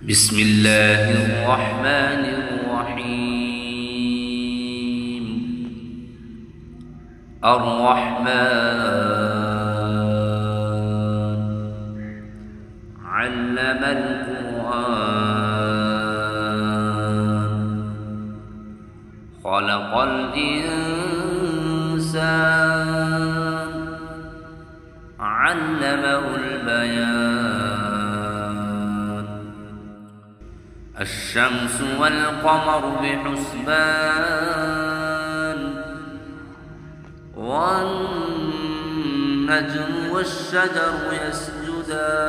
بسم الله الرحمن الرحيم. الرحمن علم القرآن خلق الإنسان علمه البيان. الشمس والقمر بحسبان والنجم والشجر يسجدان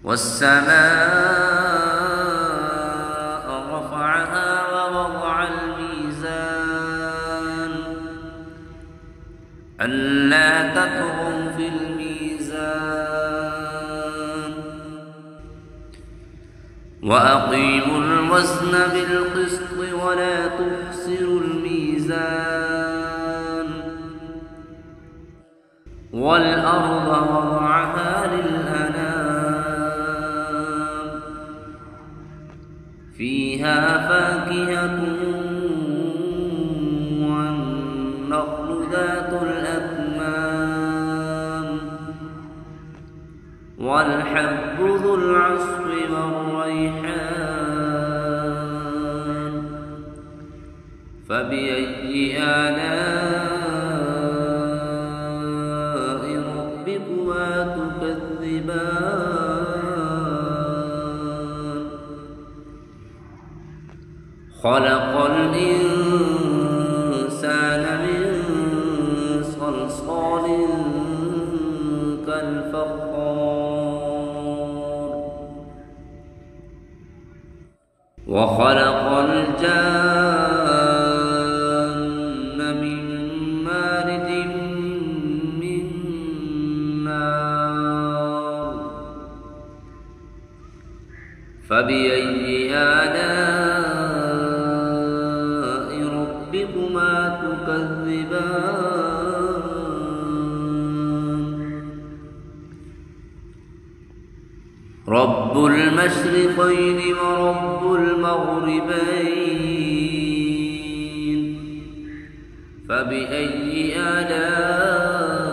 والسماء رفعها ووضع الميزان ألا تطغوا في الميزان وأقيموا الوزن بالقسط ولا تخسروا الميزان والأرض وضعها للأنام فيها فاكهة والنخل ذات الأكمام والحب ذو العصف والريحان فبأي آلاء ربكما تكذبان. خلق الإنسان من صلصال كالفخار وخلق الجان من مارد من نار فبأي آلاء ربكما تكذبان. رب المشرقين ورب المغربين فبأي آلاء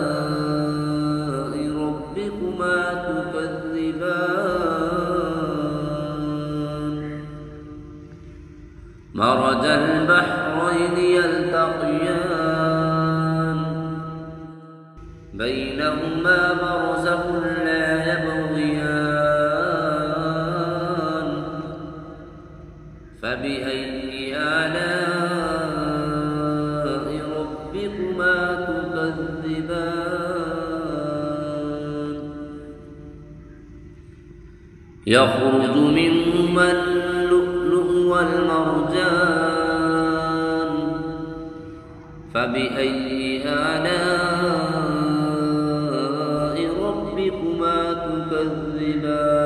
ربكما تكذبان. مرج البحرين يلتقيان بينهما برزخ لا يبغيان فبأي آلاء ربكما تكذبان. يخرج منهما اللؤلؤ والمرجان فبأي آلاء ربكما تكذبان.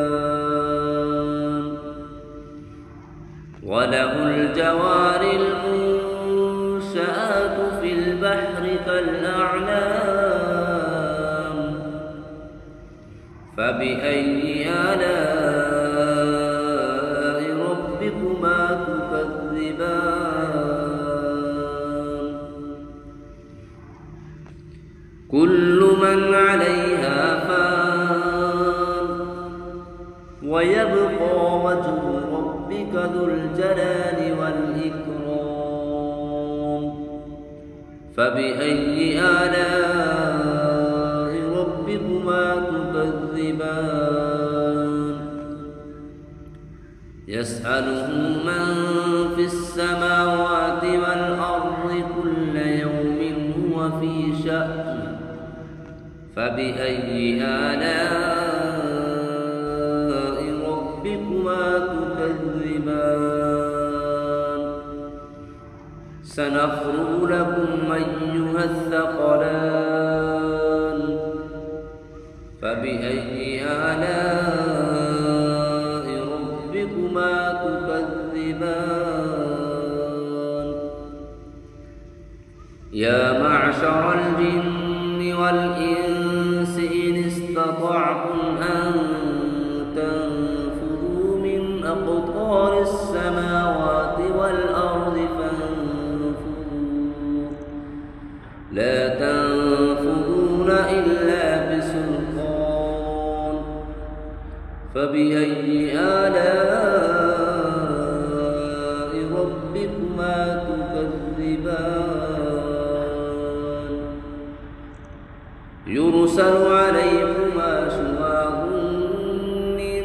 وله الجوار المنشآت في البحر كالأعلام فبأي آلاء ربكما تكذبان. كل من عليها فان ويبقى وجه ربك ذو الجلال والإكرام فبأي آلاء ربكما تكذبان. يسأله من في السماوات والأرض كل يوم هو في شأن فبأي آلاء ربكما تكذبان. سنفرغ لكم أيها الثقلان فبأي آلاء ربكما تكذبان. يا معشر الجن والإنس إن استطعتم فبأي آلاء ربكما تكذبان يرسل عليكما شواظ من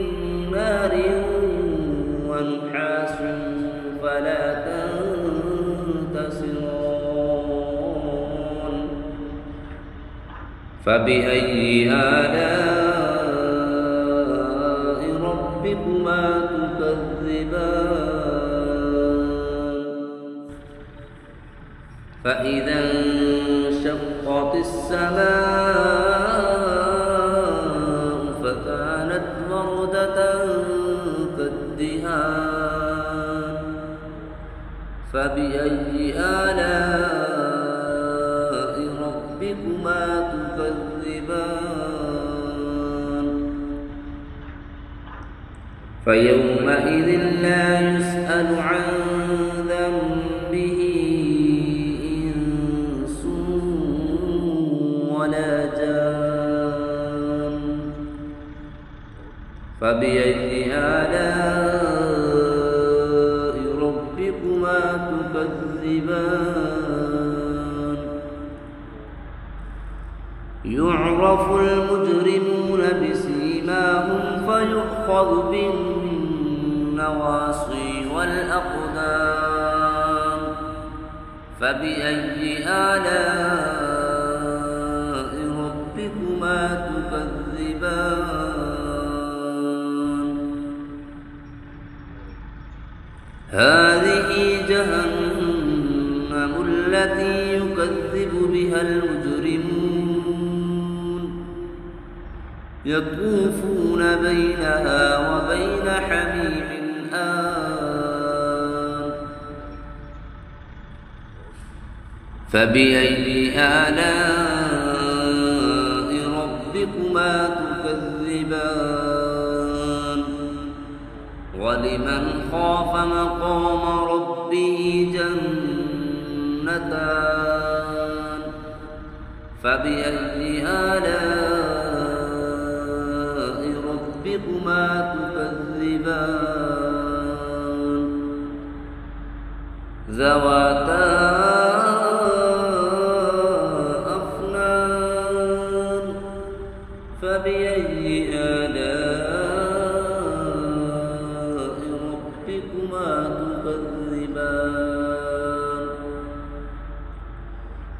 نار ونحاس فلا تنتصران فبأي آلاء ربكما تكذبان فإذا انشقت السماء فكانت وردة كالدهان فبأي آلاء ربكما تكذبان فيومئذ لا يسأل عن ذنبه إنس ولا جان فبأي آلاء ربكما تكذبان يعرف المجرمون بسيماهم فيؤخذ بالنواصي والأقدام فبأي آلاء ربكما تكذبان هذه جهنم التي يكذب بها المجرمون يطوفون بينها وبين حميم آن فبأي آلاء ربكما تكذبان ولمن خاف مقام ربه جنتان فبأي آلاء ربكما تكذبان ذواتا أفنان فبأي آلاء ربكما تكذبان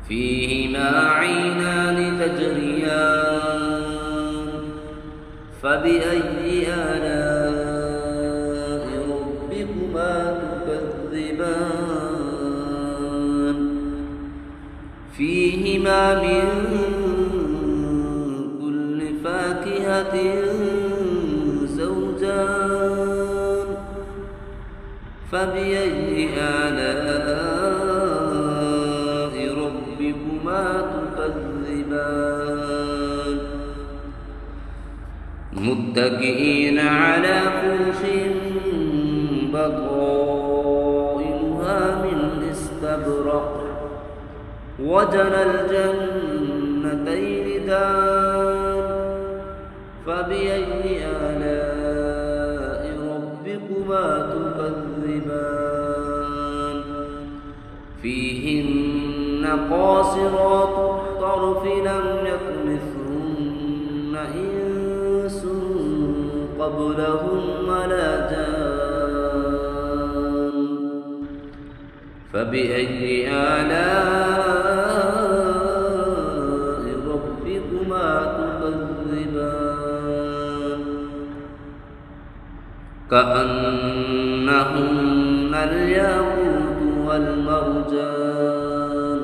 فيهما عينان تجريان فبأي آلاء ربكما تكذبان فيهما من كل فاكهة زوجان فبأي آلاء ربكما تكذبان متكئين على فرش بطائنها من استبرق وجنى الجنتين دان فبأي آلاء ربكما تكذبان فيهن قاصرات الطرف لم يطمثهن إنس قبلهم ولا جان فبأي آلاء ربكما تكذبان كأنهن الياقوت والمرجان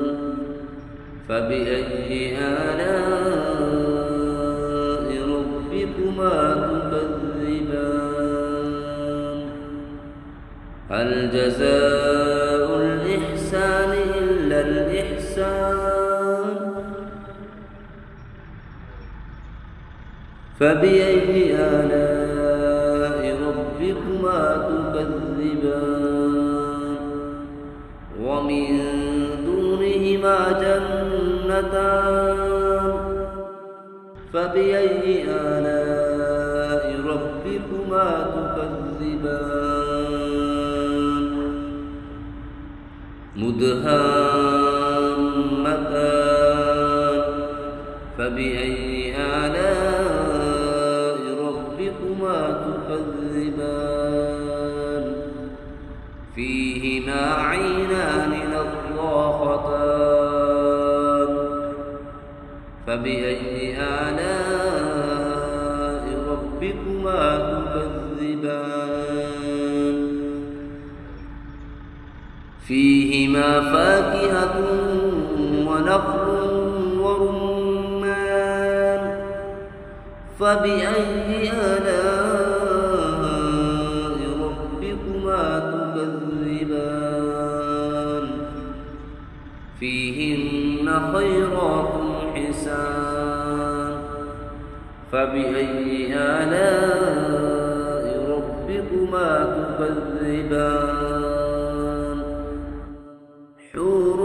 فبأي آلاء ربكما تكذبان هل جزاء الإحسان إلا الإحسان فبأي آلاء ربكما تكذبان ومن دونهما جنتان فبأي آلاء ربكما ربكما تكذبان مدهامتان فبأي آلاء ربكما تكذبان فيهما عينان نضاختان فبأي آلاء ربكما تكذبان فيهما فاكهة ونخل ورمان فبأي آلاء ربكما تكذبان فيهن خيرات حسان فبأي آلاء ربكما تكذبان حور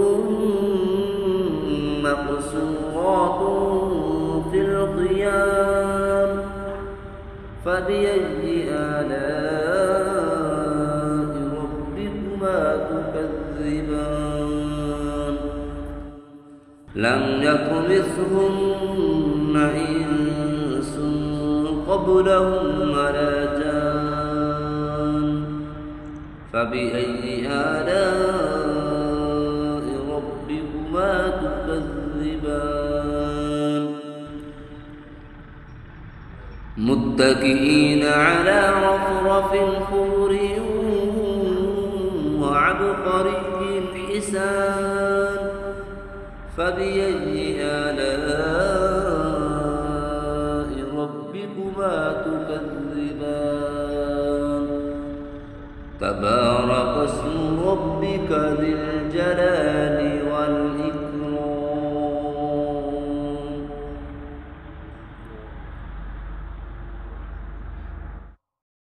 مقصورات في الخيام فبأي آلاء ربكما تكذبان لم يطمثهن إنس قبلهم ولا جان فبأي آلاء ربكما تكذبان متكئين على رفرف خضر وعبقري حسان فبأي آلاء ربكما تكذبان تبارك اسم ربك ذي الجلال